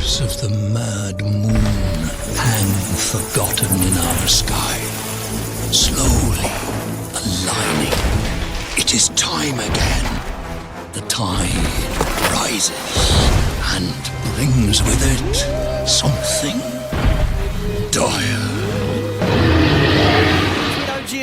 shadows of the mad moon hang forgotten in our sky, slowly aligning. It is time again. The tide rises and brings with it something dire.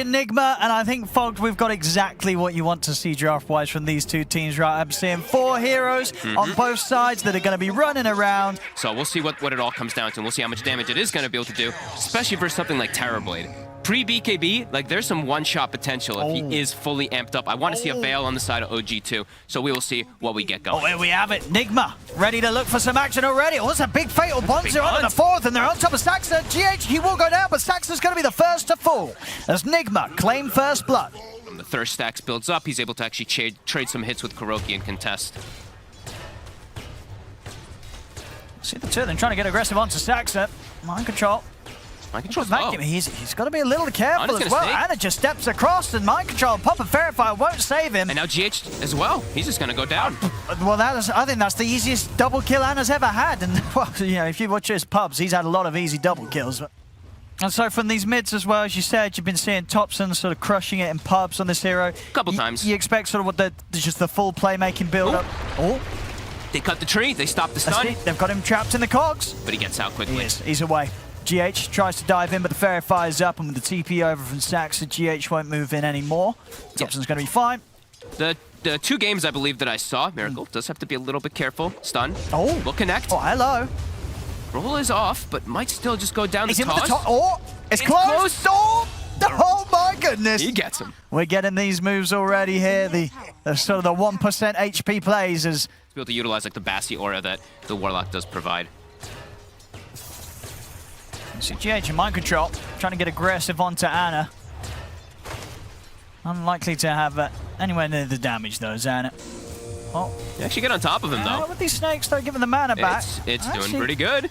Nigma, and I think, Fogged, we've got exactly what you want to see draft-wise from these two teams, right? I'm seeing 4 heroes on both sides that are going to be running around. So we'll see what it all comes down to, and we'll see how much damage it is going to be able to do, especially for something like Terrorblade. Pre-BKB, like, there's some one-shot potential if he is fully amped up. I want to see a Veil on the side of OG too, so we will see what we get going. Oh, here we have it. Nigma ready to look for some action already. Oh, it's a big fatal bonzer on the 4th, and they're on top of Saxa. GH, he will go down, but Saxa's going to be the first to fall as Nigma claim first blood. When the thirst stacks builds up, he's able to actually trade some hits with Kuroki and contest. See the two of them trying to get aggressive onto Saxa. Mind control. Mind control's low. He's got to be a little careful as well. Snake. Anna just steps across, and Mind Control, Pop and Fairy Fire won't save him. And now GH as well. He's just going to go down. Well, I think that's the easiest double kill Anna's ever had. And, well, you know, if you watch his pubs, he's had a lot of easy double kills. And so from these mids as well, as you said, you've been seeing Thompson sort of crushing it in pubs on this hero. Couple times. You expect sort of what just the full playmaking build-up. Oh. They cut the tree. They stopped the stun. They've got him trapped in the cogs. But he gets out quickly. He's away. GH tries to dive in, but the Fairy Fire's up, and with the TP over from Saxa, GH won't move in anymore. Thompson's going to be fine. The 2 games I believe that I saw, Miracle does have to be a little bit careful. Stun. Oh. Will connect. Oh, hello. Roll is off, but might still just go down the He's in with toss. the top. Oh, it's close. Oh, my goodness. He gets him. We're getting these moves already here. The sort of the 1% HP plays as... To be able to utilize like the Bassi aura that the Warlock does provide. See GH in Mind Control, trying to get aggressive onto Anna. Unlikely to have anywhere near the damage though, is Anna. Oh, you actually get on top of him though. With these snakes, though, giving the mana back. It's doing pretty good.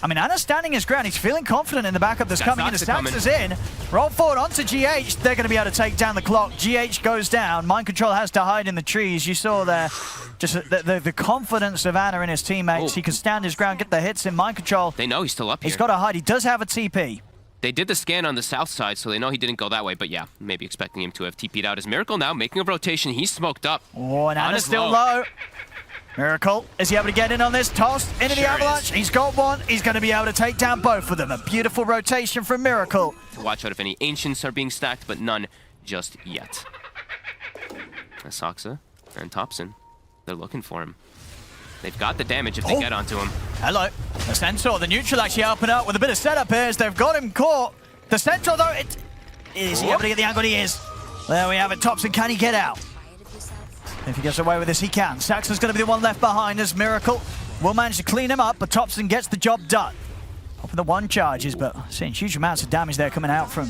I mean, Anna's standing his ground. He's feeling confident in the backup that's coming in. The Saxa's in. Roll forward onto GH. They're going to be able to take down the clock. GH goes down. Mind Control has to hide in the trees. You saw there just the confidence of Anna and his teammates. He can stand his ground, get the hits in. Mind Control. They know he's still up here. He's got to hide. He does have a TP. They did the scan on the south side, so they know he didn't go that way. But yeah, maybe expecting him to have TP'd out. As Miracle now making a rotation. He's smoked up. Oh, and Anna's still low. Miracle, is he able to get in on this? Tossed into the avalanche. He's got one. He's going to be able to take down both of them. A beautiful rotation from Miracle. To watch out if any Ancients are being stacked, but none just yet. Saxa and Thompson, they're looking for him. They've got the damage if they get onto him. Hello. The Centaur, the neutral actually helping out with a bit of setup here as they've got him caught. The Centaur, though, is he able to get the angle? He is. There we have it. Thompson, can he get out? If he gets away with this, he can. Saxon's going to be the one left behind as Miracle will manage to clean him up, but Thompson gets the job done. Hoping the 1 charges, but seeing huge amounts of damage there coming out from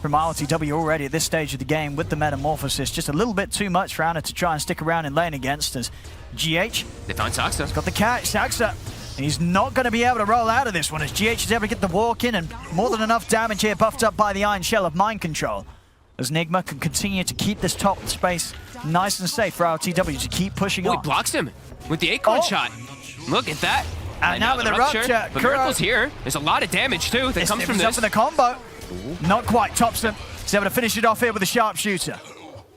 RTW already at this stage of the game with the Metamorphosis. Just a little bit too much for Anna to try and stick around in lane against as GH. They found Saxa. He's got the catch. Saxa. He's not going to be able to roll out of this one as GH is able to get the walk in and more than enough damage here buffed up by the Iron Shell of Mind Control. As Nigma can continue to keep this top space nice and safe for RTW to keep pushing on. He blocks him with the Acorn shot. Look at that. And now with the rupture. But Miracle's here. There's a lot of damage too that comes from this. Up in the combo. Not quite. Thompson is able to finish it off here with a sharpshooter.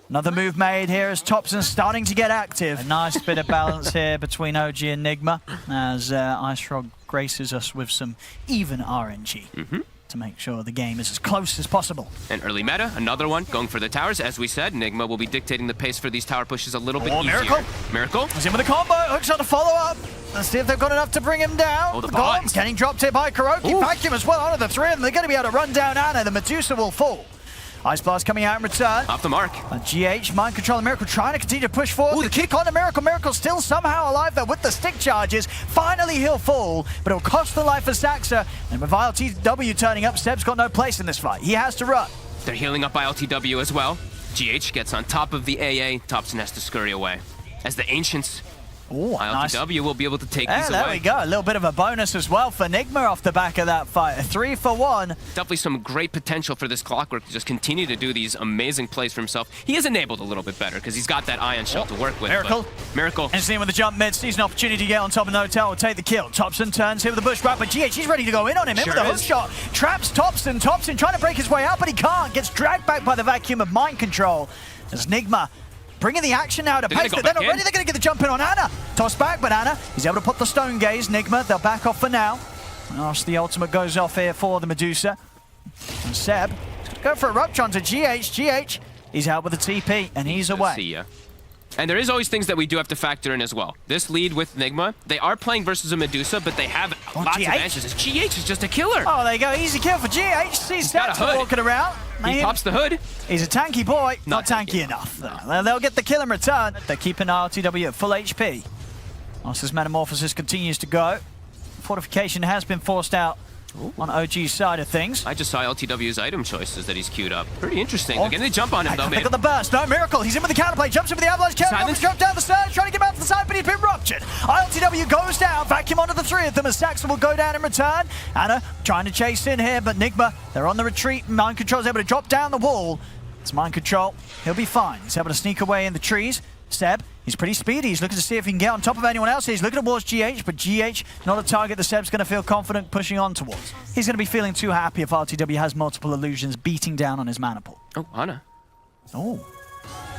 Another move made here as Thompson starting to get active. A nice bit of balance here between OG and Nigma as Ice Frog graces us with some even RNG. To make sure the game is as close as possible. An early meta, another one, going for the towers. As we said, Nigma will be dictating the pace for these tower pushes a little bit easier. Miracle. He's in with a combo, hooks on the follow-up. Let's see if they've got enough to bring him down. Oh, the bombs. Getting dropped here by Kuroki. Vacuum as well out of the 3 of them. They're going to be able to run down Anna. The Medusa will fall. Ice Blast coming out in return. Off the mark. GH, Mind Control, and Miracle trying to continue to push forward. The kick on to Miracle. Miracle still somehow alive there with the stick charges. Finally, he'll fall, but it'll cost the life of Saxa. And with LTW turning up, Seb's got no place in this fight. He has to run. They're healing up by LTW as well. GH gets on top of the AA. Thompson has to scurry away. As the Ancients Ooh, nice. ILTW will be able to take Yeah, these there away. we go. A little bit of a bonus as well for Nigma off the back of that fight. A 3-for-1. Definitely some great potential for this Clockwork to just continue to do these amazing plays for himself. He is enabled a little bit better because he's got that Ion Shell to work with. Miracle. Miracle. And seeing with the jump mid, sees an opportunity to get on top of Notel, will take the kill. Thompson turns here with the bushwhack, but GH, he's ready to go in on him. Sure in with a is. hook shot. Traps Thompson. Thompson trying to break his way out, but he can't. Gets dragged back by the vacuum of mind control. As Nigma bringing the action now to pace it. They're not ready. They're going to get the jump in on Ana. Toss back, but Ana, he's able to put the stone gaze. Nigma, they'll back off for now. Gosh, the ultimate goes off here for the Medusa. And Seb, go for a rupture onto GH. GH, he's out with the TP, and he's away. See ya. And there is always things that we do have to factor in as well. This lead with Nigma, they are playing versus a Medusa, but they have lots of advantages. GH is just a killer. Oh, there you go. Easy kill for GH. Sees Seb walking around. He pops the hood. He's a tanky boy. Not tanky enough. They'll get the kill in return. They're keeping RTW at full HP. Whilst this Metamorphosis continues to go. Fortification has been forced out on OG's side of things. I just saw LTW's item choices that he's queued up. Pretty interesting. They're getting the jump on him, though, They got the burst. No, Miracle. He's in with the counterplay. Jumps in with the avalanche. Silence. Jump down the surge. Trying to get him out to the side, but he's been ruptured. ILTW goes down. Vacuum onto the three of them as Saxon will go down in return. Ana trying to chase in here, but Nigma, they're on the retreat. Mind Control's able to drop down the wall. It's Mind Control. He'll be fine. He's able to sneak away in the trees. Seb, he's pretty speedy. He's looking to see if he can get on top of anyone else. He's looking towards GH, but GH, not a target that Seb's going to feel confident pushing on towards. He's going to be feeling too happy if RTW has multiple illusions beating down on his mana pool. Oh, Ana. Oh.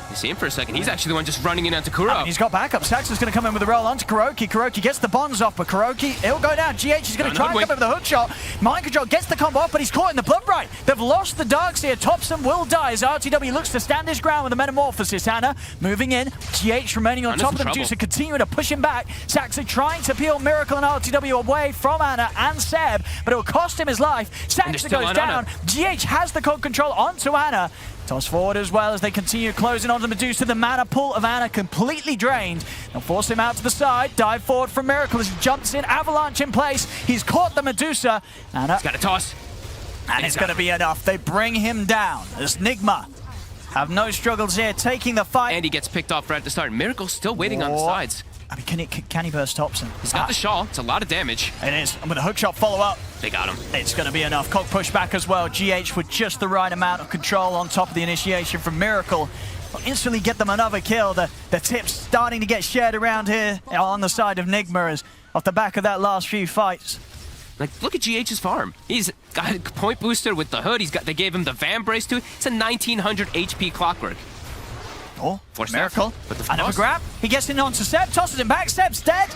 You see him for a second. He's actually the one just running in onto Kuro. He's got backup. Saxon's going to come in with a roll onto Kuroki. Kuroki gets the bonds off, but Kuroki, he'll go down. GH is going to try and come in with a hook shot. Mind Control gets the combo off, but he's caught in the blood right. They've lost the Darks here. Thompson will die as RTW looks to stand his ground with the Metamorphosis. Ana moving in. GH remaining on top of the Medusa, continuing to push him back. Saxon trying to peel Miracle and RTW away from Ana and Seb, but it will cost him his life. Saxon goes down. GH has the code control onto Ana. Toss forward as well as they continue closing onto Medusa. The mana pool of Ana completely drained. They'll force him out to the side. Dive forward from Miracle as he jumps in. Avalanche in place. He's caught the Medusa. Ana. He's got a toss. And it's going to be enough. They bring him down as Nigma have no struggles here, taking the fight. And he gets picked off right at the start. Miracle's still waiting on the sides. I mean, can he burst Thompson? He's got the shawl. It's a lot of damage. It is. I'm going to hook shot follow up. They got him. It's going to be enough. Cock push back as well. GH with just the right amount of control on top of the initiation from Miracle. Will instantly get them another kill. The tips starting to get shared around here on the side of Nigma as off the back of that last few fights. Like, look at GH's farm. He's got a point booster with the hood. They gave him the Van Brace too. It's a 1900 HP Clockwork. Oh, Force Miracle. With the Another grab. He gets in onto Seb, tosses him back. Seb's dead.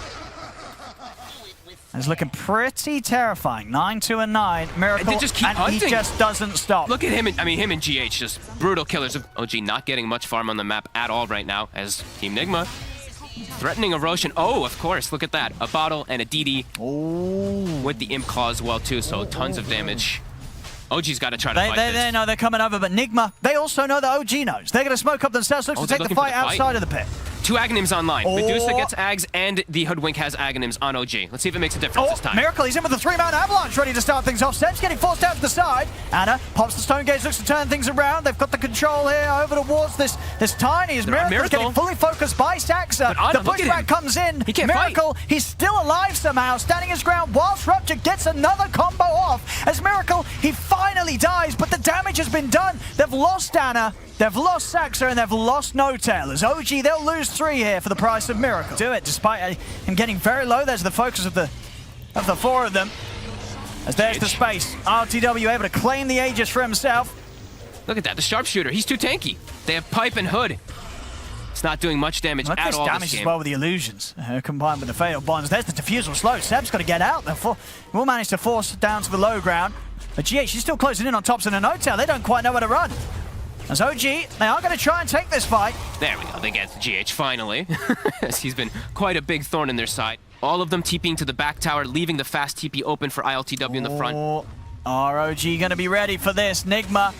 It's looking pretty terrifying. 9-2-9. Miracle, they just keep and hunting. he just doesn't stop. Look at him. Him and GH just brutal killers. OG not getting much farm on the map at all right now as Team Nigma threatening erosion. Oh, of course. Look at that. A bottle and a DD with the Imp Claw as well too. So tons of damage. OG's got to try to fight this. They know they're coming over, but Nigma, they also know that OG knows. They're going to smoke up themselves, look to take the fight outside of the pit. 2 Aghanims online. Medusa gets Ags, and the Hoodwink has Aghanims on OG. Let's see if it makes a difference this time. Miracle, he's in with the 3-man avalanche, ready to start things off. Seb's getting forced out to the side. Ana pops the stone gauge, looks to turn things around. They've got the control here over towards this tiny as Miracle's getting fully focused by Saxa. The pushback comes in. He can't Miracle, fight. He's still alive somehow, standing his ground whilst Rupture gets another combo off. As Miracle, he finally dies, but the damage has been done. They've lost Ana. They've lost Saxa and they've lost No-Tail. As OG, they'll lose 3 here for the price of Miracle. Do it despite him getting very low. There's the focus of the 4 of them. As there's the space. RTW able to claim the Aegis for himself. Look at that, the sharpshooter. He's too tanky. They have Pipe and Hood. It's not doing much damage at all damage this game. as well with the illusions combined with the fatal bonds. There's the diffusal slow. Seb's got to get out. Will manage to force it down to the low ground. But GH, she's still closing in on Thompson and No-Tail. They don't quite know where to run. As OG, they are going to try and take this fight. There we go, they get the GH finally. As he's been quite a big thorn in their side. All of them TPing to the back tower, leaving the fast TP open for ILTW in the front. ROG going to be ready for this. Nigma.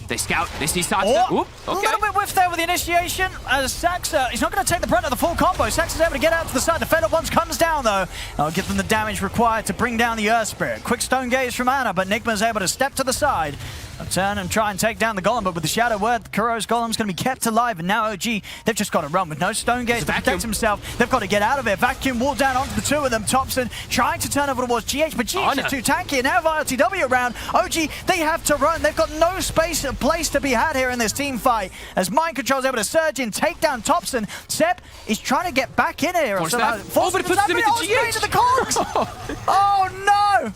They scout, they see Satsuki. A little bit whiff there with the initiation. As Saxa, he's not going to take the brunt of the full combo. Saxa's able to get out to the side. The Fed Ones comes down though. That'll give them the damage required to bring down the Earth Spirit. Quick stone gaze from Ana, but Nigma's able to step to the side. They'll turn and try and take down the golem, but with the Shadow Word, Kuro's golem's going to be kept alive, and now OG, they've just got to run with no stone gaze to protect himself. They've got to get out of it. Vacuum wall down onto the two of them. Thompson trying to turn over towards GH, but GH is too tanky, and now ILTW around. OG, they have to run. They've got no place to be had here in this team fight, as Mind Control's able to surge in, take down Thompson. Seb is trying to get back in here. But it puts him into straight GH. into the cogs. Oh no!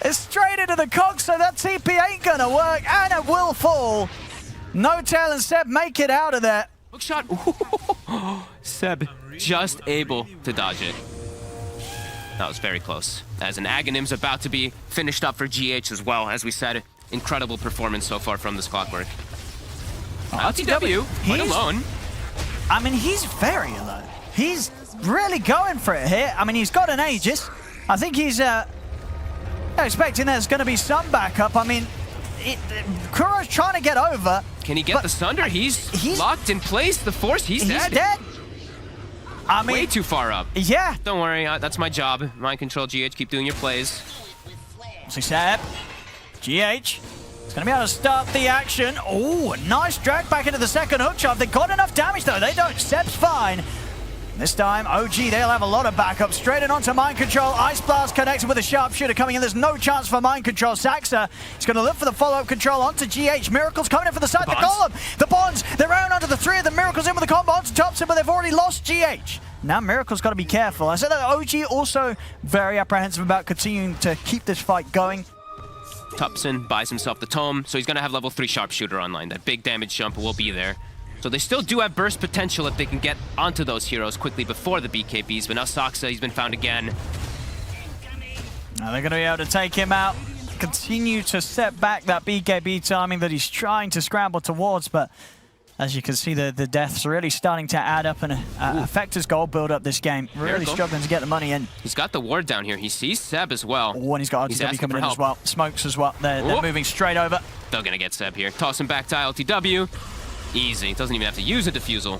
It's straight into the cogs, so that TP ain't gonna work, and it will fall. N0tail and Seb make it out of there. Hook shot. Seb just able to dodge it. That was very close. As an Aghanim's about to be finished up for GH as well. As we said, incredible performance so far from this Clockwork. LTW, quite alone. I mean, he's very alone. He's really going for it here. I mean, he's got an Aegis. I think he's expecting there's going to be some backup. I mean, Kuro's trying to get over. Can he get the Sunder? He's locked in place. The Force, he's dead. I mean, way too far up. Yeah. Don't worry, that's my job. Mind Control, GH, keep doing your plays. See Seb. GH is going to be able to start the action. Oh, a nice drag back into the second hook shot. They got enough damage though. They don't. Seb's fine. This time, OG, they'll have a lot of backup. Straight in onto Mind Control. Ice Blast connected with a Sharpshooter coming in. There's no chance for Mind Control. Saxa is going to look for the follow-up control onto GH. Miracle's coming in for the side. The golem. The Bonds. They're around onto the three of them. Miracle's in with the combo onto Thompson, but they've already lost GH. Now Miracle's got to be careful. I said that OG also very apprehensive about continuing to keep this fight going. Thompson buys himself the Tome, so he's going to have level 3 Sharpshooter online. That big damage jump will be there. So they still do have burst potential if they can get onto those heroes quickly before the BKBs, but now Saxa, he's been found again. Now they're going to be able to take him out, continue to set back that BKB timing that he's trying to scramble towards, but as you can see, the deaths are really starting to add up and affect his gold build up this game. Really struggling to get the money in. He's got the ward down here. He sees Seb as well. Oh, and he's got LTW coming in as well. Smokes as well. They're moving straight over. They're going to get Seb here. Toss him back to LTW. Easy. Doesn't even have to use a defusal.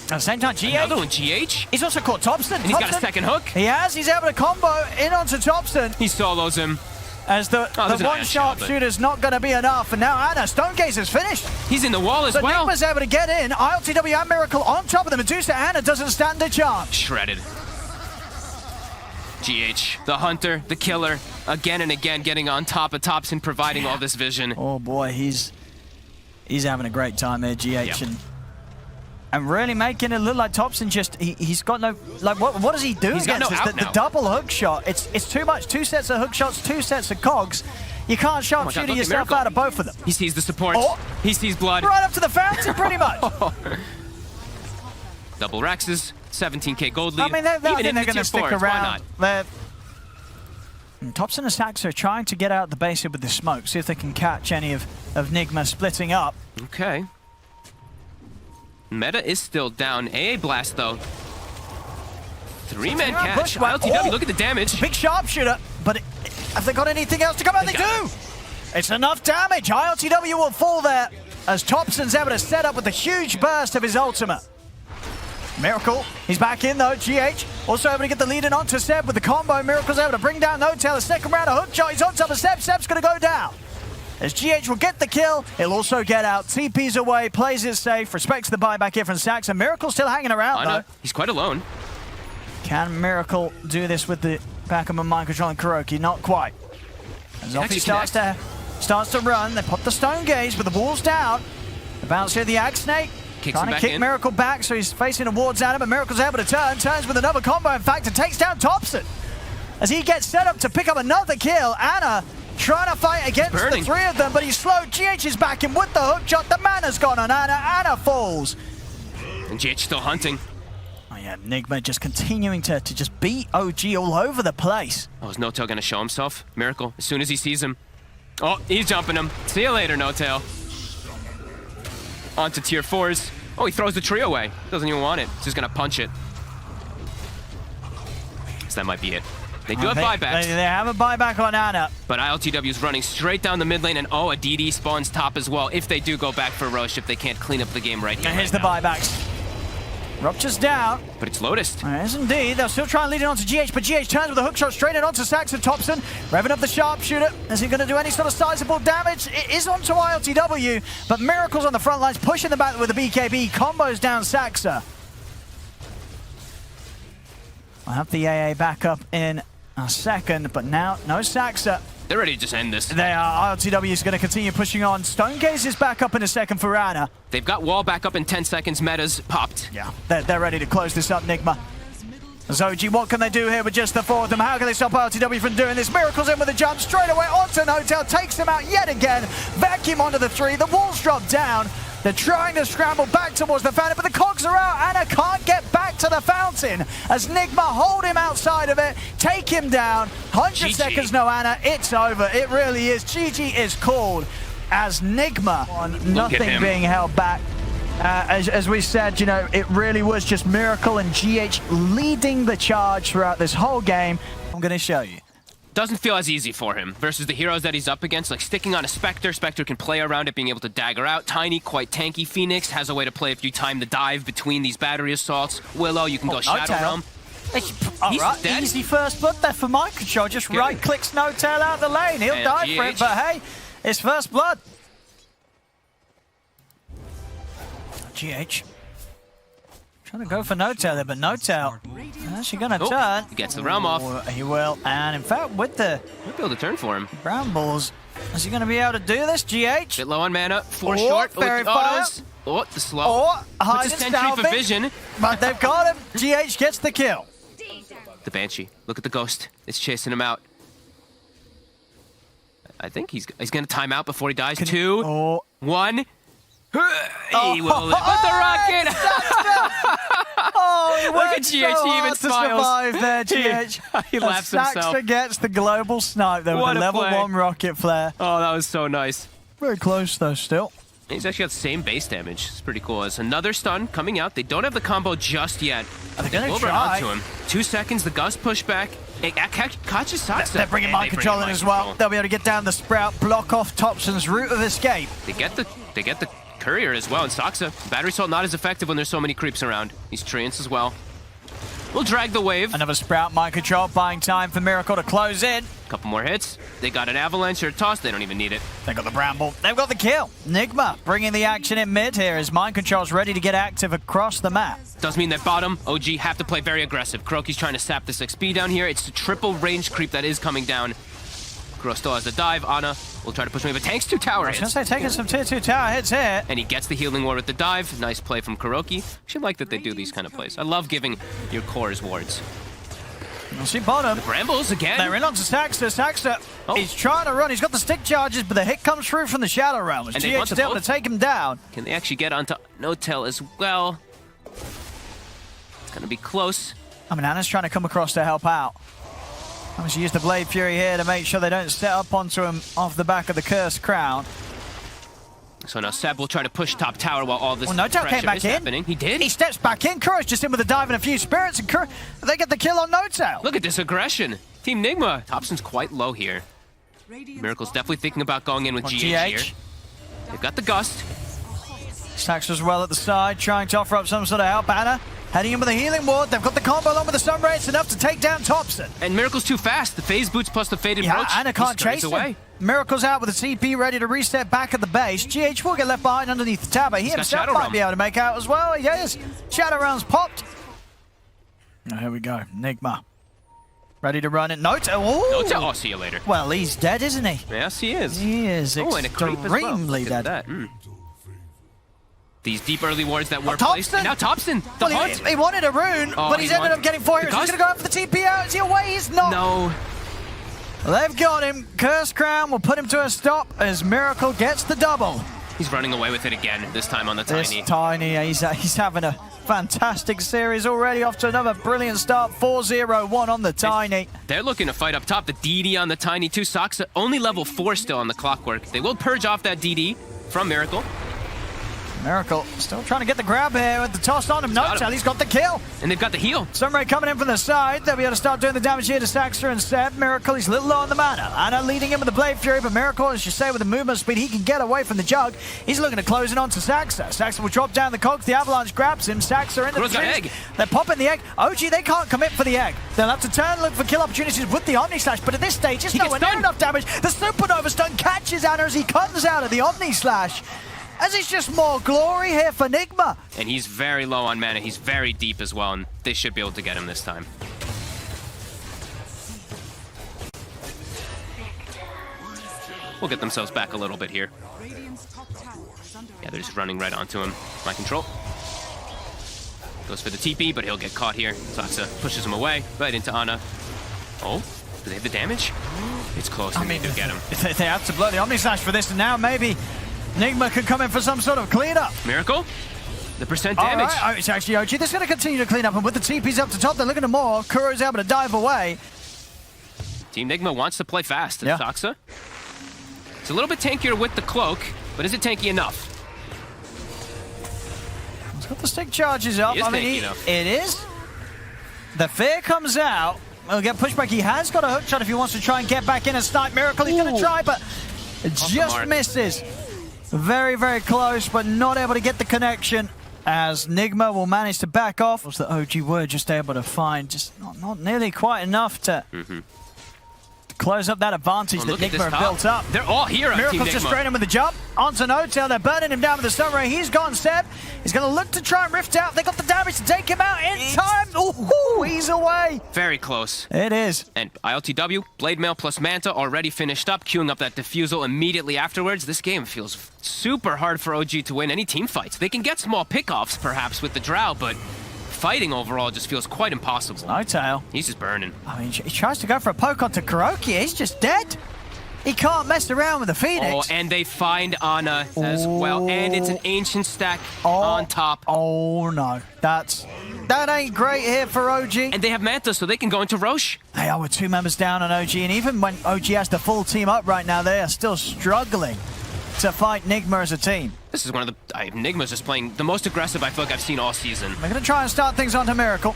At the same time, GH. Another one, GH. He's also caught Thompson. And he's got a second hook. He has. He's able to combo in onto Thompson. He solos him. As the one sharpshooter's not going to be enough. And now Ana, Stonegaze is finished. He's in the wall as well. Nigma's able to get in. ILTW and Miracle on top of the Medusa. Ana doesn't stand a chance. Shredded. GH, the hunter, the killer, again and again getting on top of Thompson, providing all this vision. Oh boy, he's having a great time there, GH, and really making it look like Thompson just, he's got no, like, what does he do against this? The double hook shot, it's too much. 2 sets of hook shots, 2 sets of cogs. You can't sharpshooter yourself out of both of them. He sees the support, he sees blood. Right up to the fountain, pretty much. Double Rexes, 17k gold lead. I mean, they're going to stick why around. not? Thompson and Saxa are trying to get out the base here with the smoke, see if they can catch any of Nigma splitting up. Okay. Meta is still down. AA Blast, though. 3-man catch. ILTW, look at the damage. Big sharpshooter, but have they got anything else to come out? They do! It's enough damage. ILTW will fall there as Thompson's able to set up with a huge burst of his ultimate. Miracle, he's back in though. GH also able to get the lead in onto Seb with the combo. Miracle's able to bring down N0tail. The second round of hook shot. He's on top of Seb. Seb's going to go down. As GH will get the kill, he'll also get out. TP's away, plays it safe, respects the buyback here from Saxa. Miracle's still hanging around though. He's quite alone. Can Miracle do this with the backup of Mind Control and Kuroki? Not quite. As off he starts to run. They pop the Stone Gaze, but the wall's down. The bounce here, the Ag Snake. Trying to kick Miracle back, so he's facing towards Ana, but Miracle's able to turns with another combo, in fact, and takes down Thompson. As he gets set up to pick up another kill, Ana trying to fight against the 3 of them, but he's slowed. GH is back in with the hook shot. The mana's gone on Ana. Ana falls. And GH still hunting. Oh yeah, Nigma just continuing to just beat OG all over the place. Oh, is N0tail going to show himself? Miracle, as soon as he sees him. Oh, he's jumping him. See you later, N0tail. Onto tier 4s. Oh, he throws the tree away. Doesn't even want it. He's just going to punch it. So that might be it. They do have buybacks. They have a buyback on Ana. But ILTW is running straight down the mid lane, and a DD spawns top as well if they do go back for Roche, if they can't clean up the game right here. And here's the buybacks. Rupture's down. But it's Lotus. Yes, indeed. They'll still try and lead it onto GH, but GH turns with a hook shot straight in onto Saxon Thompson. Revving up the sharpshooter. Is he going to do any sort of sizable damage? It is onto ILTW, but Miracle's on the front lines, pushing them back with the BKB. Combos down Saxa. I'll have the AA back up in a second, but now no Saxa. They're ready to just end this. They are. ILTW is going to continue pushing on. Stonegaze is back up in a second for Ana. They've got wall back up in 10 seconds. Meta's popped. Yeah, they're ready to close this up, Nigma. Zoji, what can they do here with just the four of them? How can they stop ILTW from doing this? Miracle's in with a jump straight away onto N0tail, takes them out yet again. Vacuum onto the three. The walls drop down. They're trying to scramble back towards the fountain, but the cogs are out. Ana can't get back to the fountain as Nigma hold him outside of it, take him down. 100 seconds, no Ana. It's over. It really is. GG is called as Nigma on nothing being held back. As we said, you know, it really was just Miracle and GH leading the charge throughout this whole game. I'm going to show you. Doesn't feel as easy for him versus the heroes that he's up against, like sticking on a Spectre. Spectre can play around it, being able to dagger out. Tiny, quite tanky. Phoenix has a way to play if you time the dive between these battery assaults. Willow, you can go Shadow Realm. All right, easy first blood there for Mind Control. Just right-clicks N0tail out the lane. He'll die for it, but hey, it's first blood. GH. Trying to go for N0tail there, but N0tail actually going to turn. He gets the realm off. He will, and in fact, with the... We'll be able to turn for him. Brambles, is he going to be able to do this, GH? Bit low on mana, 4 short with the autos. Oh, the slow. Puts a sentry for vision. But they've got him. GH gets the kill. The Banshee. Look at the Ghost. It's chasing him out. I think he's going to time out before he dies. 2, 1. He will live with the rocket! Oh, look at GH, he even smiles. There, GH. He laughs himself. Saxa gets the global snipe there with a level 1 rocket flare. Oh, that was so nice. Very close though, still. He's actually got the same base damage. It's pretty cool. It's another stun coming out. They don't have the combo just yet. They're going to try. Onto him. 2 seconds, the Gust pushback. It catches Saxa. They're bringing Mind Control in as well. They'll be able to get down the Sprout, block off Thompson's route of escape. They get the Courier as well, and Saxa. Battery Assault not as effective when there's so many creeps around. He's Treants as well. We'll drag the wave. Another Sprout, Mind Control, buying time for Miracle to close in. Couple more hits. They got an Avalanche or a Toss. They don't even need it. They got the Bramble. They've got the kill. Nigma bringing the action in mid here as Mind Control's ready to get active across the map. Does mean that bottom, OG have to play very aggressive. Kuroki's trying to sap this XP down here. It's the triple range creep that is coming down. Kuro still has the dive. Ana will try to push me, but Tank's 2 tower hits. I was going to say, taking some tier 2 tower hits here. And he gets the healing ward with the dive. Nice play from Kuroki. Should like that they do these kind of plays. I love giving your cores wards. We'll see bottom. The Brambles again. They're in onto Saxa. Saxa, he's trying to run. He's got the stick charges, but the hit comes through from the Shadow Realm. And GH is able to take him down. Can they actually get onto N0tail as well? It's going to be close. I mean, Ana's trying to come across to help out. I'm going to use the Blade Fury here to make sure they don't set up onto him off the back of the Cursed Crown. So now Seb will try to push top tower while all this N0tail came back in. Happening. He did. He steps back in. Kuro's just in with a dive and a few spirits, and they get the kill on N0tail. Look at this aggression. Team Nigma. Thompson's quite low here. Miracle's definitely thinking about going in with GH here. They've got the Gust. Sax as well at the side, trying to offer up some sort of help. Ana heading in with a healing ward. They've got the combo along with the Sunray. It's enough to take down Thompson. And Miracle's too fast. The phase boots plus the faded brooch. Ana can't chase away. Miracle's out with a TP ready to reset back at the base. GH will get left behind underneath the tower. He himself might be able to make out as well. He is. Shadow Realm's popped. Oh, here we go. Nigma. Ready to run it. N0tail. Oh, see you later. Well, he's dead, isn't he? Yes, he is. He is extremely dead. That. These deep early wards that were placed. And now Thompson, the hunt. He wanted a rune, but he's ended up getting 4 heroes. He's going to go out for the TP out. Is he away? He's not. No. They've got him. Cursed Crown will put him to a stop as Miracle gets the double. He's running away with it again, this time on the Tiny. Tiny, he's having a fantastic series already, off to another brilliant start. 4-0-1 on the Tiny. They're looking to fight up top. The DD on the Tiny too. Saxa only level 4 still on the Clockwork. They will purge off that DD from Miracle. Miracle still trying to get the grab here with the toss on him. No, Charlie's got the kill. And they've got the heal. Sunray coming in from the side. They'll be able to start doing the damage here to Saxter and Seb. Miracle, he's a little low on the mana. Anna leading him with the Blade Fury, but Miracle, as you say, with the movement speed, he can get away from the jug. He's looking to close it on to Saxter. Saxter will drop down the cogs. The Avalanche grabs him. Saxter in the egg. They're popping the egg. OG, they can't commit for the egg. They'll have to turn and look for kill opportunities with the Omni Slash, but at this stage, it's nowhere near enough damage. The Supernova Stun catches Anna as he comes out of the Omni Slash. As it's just more glory here for Nigma. And he's very low on mana. He's very deep as well, and they should be able to get him this time. We'll get themselves back a little bit here. Yeah, they're just running right onto him. My control. Goes for the TP, but he'll get caught here. Zaxa pushes him away, right into Ana. Oh, do they have the damage? It's close, and they do get him. They have to blow the Omni Slash for this, and now maybe Nigma could come in for some sort of cleanup. Miracle? The percent damage. All right. It's actually OG. This is going to continue to clean up, and with the TPs up to top, they're looking to more. Kuro's able to dive away. Team Nigma wants to play fast. Yeah. Zaxa. It's a little bit tankier with the cloak, but is it tanky enough? He's got the stick charges up. It is tanky enough. It is. The fear comes out. He'll get pushed back. He has got a hook shot if he wants to try and get back in and snipe Miracle. He's going to try, but it just misses. Very, very close, but not able to get the connection as Nigma will manage to back off. The OG were just able to find just not nearly quite enough to close up that advantage that Nigma have built up. They're all here on Team Miracle's Nigma. just straight in with the jump. Onto No-Tail, they're burning him down with the Sun Ray. He's gone, Seb. He's going to look to try and rift out. They got the damage to take him out in time. Ooh, he's away. Very close. It is. And ILTW, Blade Mail plus Manta already finished up, queuing up that defusal immediately afterwards. This game feels super hard for OG to win any team fights. They can get small pickoffs, perhaps, with the Drow, but fighting overall just feels quite impossible. No-Tail. He's just burning. I mean, he tries to go for a poke onto Kuroki. He's just dead. He can't mess around with the Phoenix. Oh, and they find Ana as well. And it's an ancient stack on top. Oh, no. That ain't great here for OG. And they have Manta, so they can go into Roche. They are with 2 members down on OG, and even when OG has the full team up right now, they are still struggling to fight Nigma as a team. This is one of the... Nigma's just playing the most aggressive I feel like I've seen all season. They're going to try and start things onto Miracle.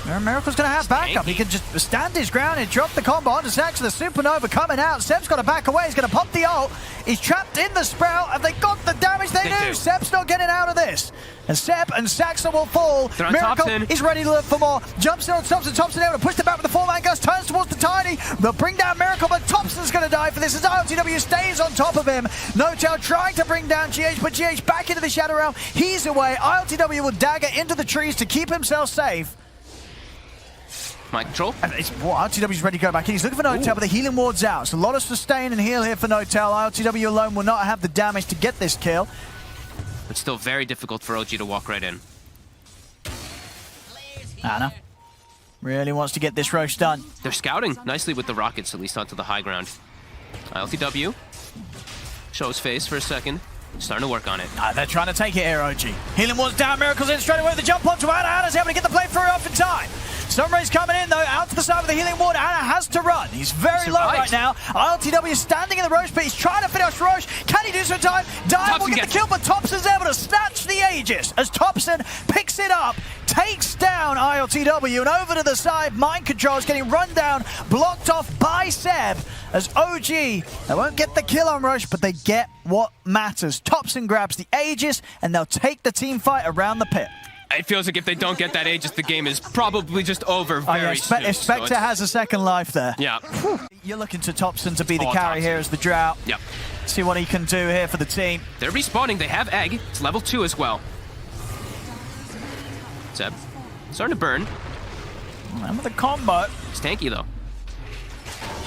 Miracle's going to have backup. He can just stand his ground and drop the combo onto Sax. The Supernova coming out. Seb's got to back away. He's going to pop the ult. He's trapped in the Sprout. Have they got the damage? They do. Seb's not getting out of this. And Seb and Saxon will fall. Miracle is ready to look for more. Jumps in on Thompson. Thompson able to push the back with the 4-man ghost. Turns towards the Tiny. They'll bring down Miracle, but Thompson's going to die for this as ILTW stays on top of him. No-Tail trying to bring down GH, but GH back into the Shadow Realm. He's away. ILTW will dagger into the trees to keep himself safe. My control. ILTW's ready to go back in. He's looking for No-Tail, but the healing ward's out. So a lot of sustain and heal here for No-Tail. ILTW alone will not have the damage to get this kill. It's still very difficult for OG to walk right in. Ana really wants to get this Roche done. They're scouting nicely with the rockets, at least onto the high ground. ILTW shows face for a second. Starting to work on it. They're trying to take it here, OG. Healing ward's down. Miracle's in straight away with the jump onto Ana. Ana's able to get the play through off in time. Sunray's coming in, though, out to the side with the healing ward. Ana has to run. He's very low right now. ILTW is standing in the Roche, but he's trying to finish Roche. Can he do so in time? Dive will get the kill, but Thompson's able to snatch the Aegis as Thompson picks it up, takes down ILTW, and over to the side, Mind Control is getting run down, blocked off by Seb as OG. They won't get the kill on Roche, but they get what matters. Thompson grabs the Aegis, and they'll take the team fight around the pit. It feels like if they don't get that Aegis, the game is probably just over very soon. If Spectre has a second life there. Yeah. You're looking to Thompson to be the carry here as the Drought. Yep. See what he can do here for the team. They're respawning. They have Egg. It's level 2 as well. Seb. Starting to burn. Remember the combo. It's tanky, though.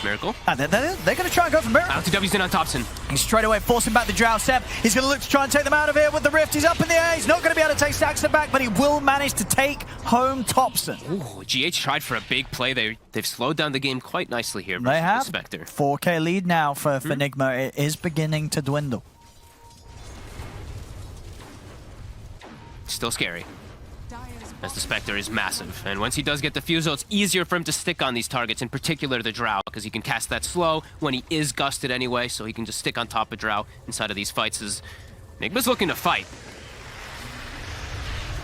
Miracle. They're going to try and go for Miracle. ILTW's in on Thompson. He's straight away forcing back the Drought. Seb, he's going to look to try and take them out of here with the Rift. He's up in the air. He's not going to be able to take Saxon back, but he will manage to take home Thompson. Ooh, GH tried for a big play. They've slowed down the game quite nicely here. They have. Spectre. 4K lead now for Nigma. It is beginning to dwindle. Still scary, as the Spectre is massive. And once he does get the Defusal, it's easier for him to stick on these targets, in particular the Drow, because he can cast that slow when he is gusted anyway, so he can just stick on top of Drow inside of these fights as Nigma's looking to fight.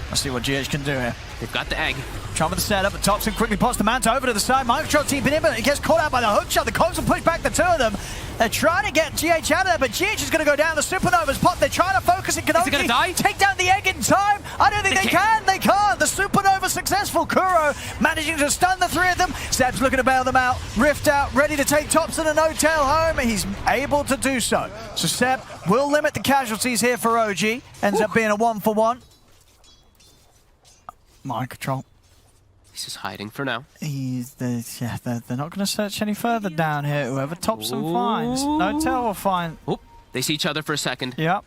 Let's see what GH can do here. They've got the egg. Trying with the setup, but Thompson quickly pops the Manta over to the side. Microtrol teeping in, but he gets caught out by the hook shot. The Cogs will push back the two of them. They're trying to get GH out of there, but GH is going to go down. The Supernova's pop. They're trying to focus. It can Is he gonna die? take down the egg in time. I don't think they can. They can't. The Supernova successful. Kuro managing to stun the three of them. Seb's looking to bail them out. Rift out, ready to take Thompson and No-Tail home. He's able to do so. So Seb will limit the casualties here for OG. Ends up being a 1-for-1. Mind control. He's just hiding for now. They're not going to search any further down here. Whoever Thompson finds, No-Tail will find. Oop. They see each other for a second. Yep.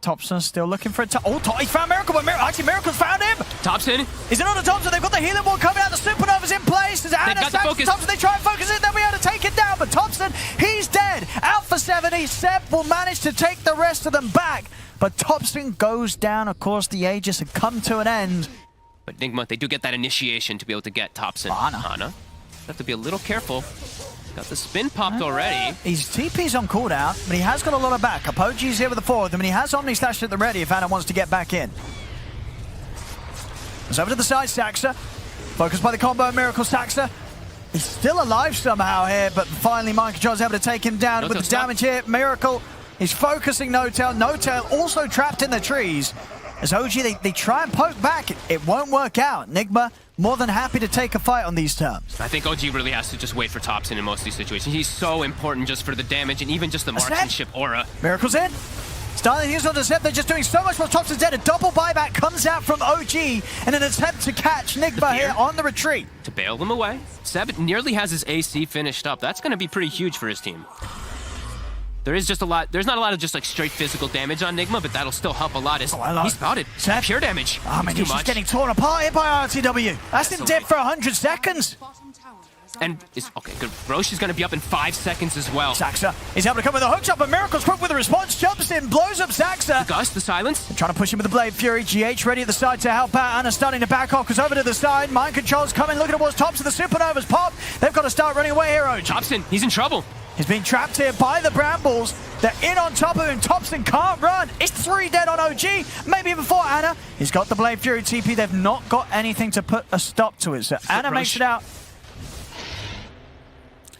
Thompson's still looking for a he found Miracle, but actually Miracle's found him. Thompson. Is it not a Thompson? They've got the healing wall coming out. The Supernova's in place. There's Anna, got the focus. Thompson, they try and focus it. Then we have to take it down. But Thompson, he's dead. Out for 70. Seb will manage to take the rest of them back. But Thompson goes down. Of course, the Aegis had come to an end. But Nigma, they do get that initiation to be able to get Thompson. Ana. Have to be a little careful. Got the spin popped already. His TP's on cooldown, but he has got a lot of backup. OG's here with the four of them, and he has Omni stashed at the ready if Ana wants to get back in. It's over to the side, Saxa. Focused by the combo, Miracle Saxa. He's still alive somehow here, but finally Mind Control's able to take him down with the damage here. Miracle is focusing No-Tail. No-Tail also trapped in the trees. As OG, they try and poke back. It won't work out. Nigma more than happy to take a fight on these terms. I think OG really has to just wait for Thompson in most of these situations. He's so important just for the damage and even just the marksmanship aura. Miracle's in. Styling heals on the Zep. They're just doing so much while Thompson's dead. A double buyback comes out from OG in an attempt to catch Nigma here on the retreat. To bail them away. Seb nearly has his AC finished up. That's going to be pretty huge for his team. There's not a lot of just like straight physical damage on Nigma, but that'll still help a lot. He's spotted. Seb. Pure damage. I mean, too he's much. just getting torn apart here by RTW. That's him dead for 100 seconds. And okay, good. Roche is going to be up in 5 seconds as well. Saxa is able to come with a hook shot, but Miracle's quick with the response. Jumps in, blows up Saxa. The Gust, the silence. They're trying to push him with the Blade Fury. GH ready at the side to help out. Anna starting to back off because over to the side. Mind Control's coming, looking towards Thompson. The Supernova's pop. They've got to start running away here, OG. Thompson, he's in trouble. He's being trapped here by the Brambles. They're in on top of him. Thompson can't run. It's 3 dead on OG. Maybe even 4. Anna, he's got the Blade Fury TP. They've not got anything to put a stop to it. So Anna makes it out.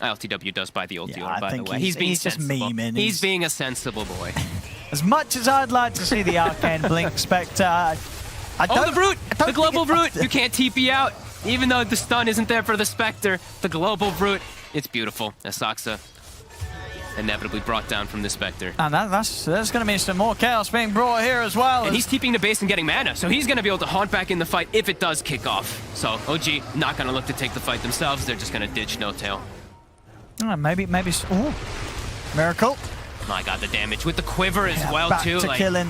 LTW does buy the old dealer, by the way. He's just sensible. Memeing. He's being a sensible boy. As much as I'd like to see the Arcane Blink Spectre, the Brute! The Global Brute! You can't TP out. Even though the stun isn't there for the Spectre, the Global Brute, it's beautiful. Asaxa inevitably brought down from the Spectre. And there's going to be some more chaos being brought here as well. And he's TPing the base and getting mana, so he's going to be able to haunt back in the fight if it does kick off. So OG not going to look to take the fight themselves. They're just going to ditch No-Tail. Maybe. Ooh. Miracle. My god, the damage with the quiver as well, back too. To killing.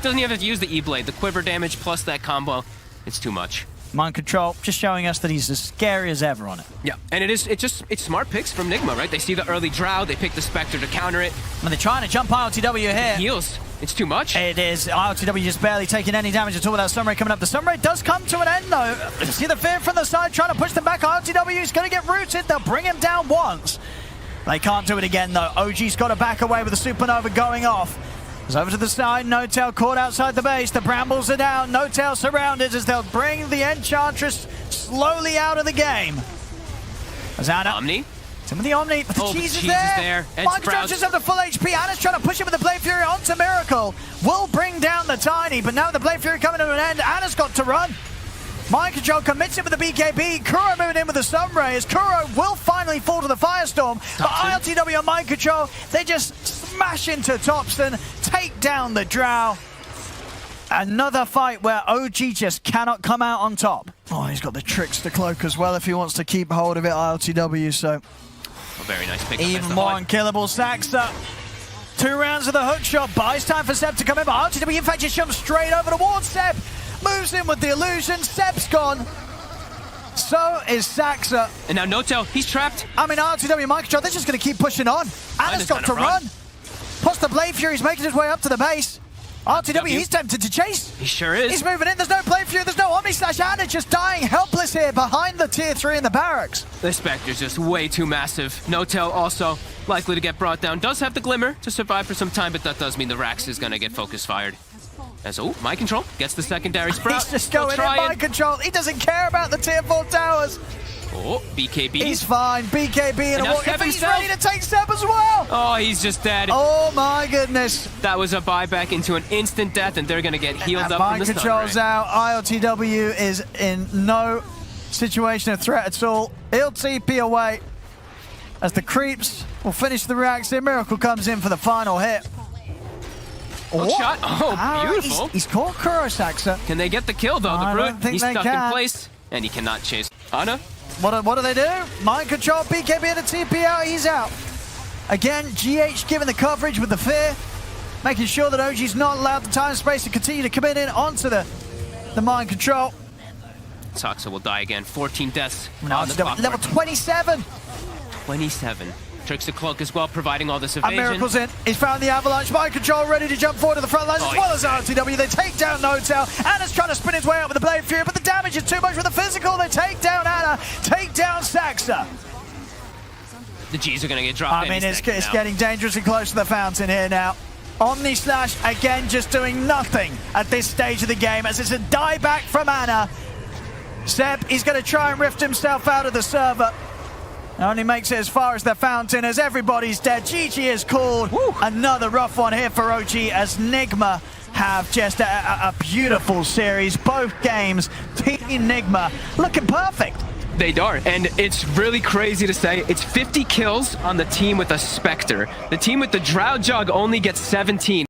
Doesn't even have to use the E-Blade. The quiver damage plus that combo, it's too much. Mind Control, just showing us that he's as scary as ever on it. Yeah, and it's smart picks from Nigma, right? They see the early Drow, they pick the Spectre to counter it. And they're trying to jump ILTW here. Heals. It's too much. It is. ILTW just barely taking any damage at all without Sunray coming up. The Sunray does come to an end, though. See the fear from the side, trying to push them back. ILTW is going to get rooted. They'll bring him down once. They can't do it again, though. OG's got to back away with the Supernova going off. It's over to the side. No-Tail caught outside the base. The Brambles are down. No-Tail surrounded as they'll bring the Enchantress slowly out of the game. As Anna. Omni. Some of the Omni, but the cheese is there. And Mind just have the full HP. Anna's trying to push him with the Blade Fury onto Miracle. Will bring down the Tiny, but now the Blade Fury coming to an end. Anna's got to run. Mind Control commits him with the BKB. Kuro moving in with the Sunray as Kuro will finally fall to the Firestorm. But ILTW on Mind Control, they just smash into Thompson, take down the Drow. Another fight where OG just cannot come out on top. Oh, he's got the Trickster Cloak as well if he wants to keep hold of it, ILTW, so... A very nice pick. Even more unkillable. Saxa. 2 rounds of the hook shot. Buys time for Seb to come in, but ILTW in fact just jumps straight over towards Seb. Moves in with the illusion. Seb's gone. So is Saxa. And now No-Tail, he's trapped. I mean, RTW Mind Control, they're just going to keep pushing on. Anna's got to run. Plus the Blade Fury's making his way up to the base. RTW, he's tempted to chase. He sure is. He's moving in. There's no play through. There's no Omni/. Anna just dying helpless here behind the tier 3 in the barracks. The Spectre's just way too massive. No-Tail also likely to get brought down. Does have the Glimmer to survive for some time, but that does mean the Rax is going to get focus fired. As, oh, Mind Control gets the secondary sprout. He's just going in Mind Control. He doesn't care about the tier 4 towers. Oh, BKB. He's fine. BKB in a walk. Seb He's himself. ready to take Seb as well. Oh, he's just dead. Oh my goodness. That was a buyback into an instant death, and they're going to get healed And up Mind from the Control's stun, right? out. ILTW is in no situation of threat at all. He'll TP away as the creeps will finish the reaction. Miracle comes in for the final hit. Good shot. Oh, beautiful. He's caught Kurosaxa. Can they get the kill, though? I The don't Brute, think he's they stuck can. in place, and he cannot chase. Ana? What do they do? Mind Control, BKB and a TP out, he's out. Again, GH giving the coverage with the fear, making sure that OG's not allowed the time and space to continue to commit in onto the Mind Control. Toxa will die again. 14 deaths Now on the it's clock. level 27. 27. Tricks the Cloak as well, providing all this And evasion. Miracle's in. He's found the Avalanche. Mind Control ready to jump forward to the front lines as well as RTW. They take down No-Tail. Anna's trying to spin his way out with the Blade Fury, but the damage is too much with the physical. They take down Anna, take down Saxa. The G's are going to get dropped I in mean, any it's second now. getting dangerously close to the fountain here now. Omni/, again, just doing nothing at this stage of the game as it's a dieback from Anna. Seb, he's going to try and rift himself out of the server. Only makes it as far as the fountain as everybody's dead. GG is called. Woo. Another rough one here for OG as Nigma have just a beautiful series. Both games, Team Nigma looking perfect. They are, and it's really crazy to say. It's 50 kills on the team with a Spectre. The team with the Drow Jug only gets 17.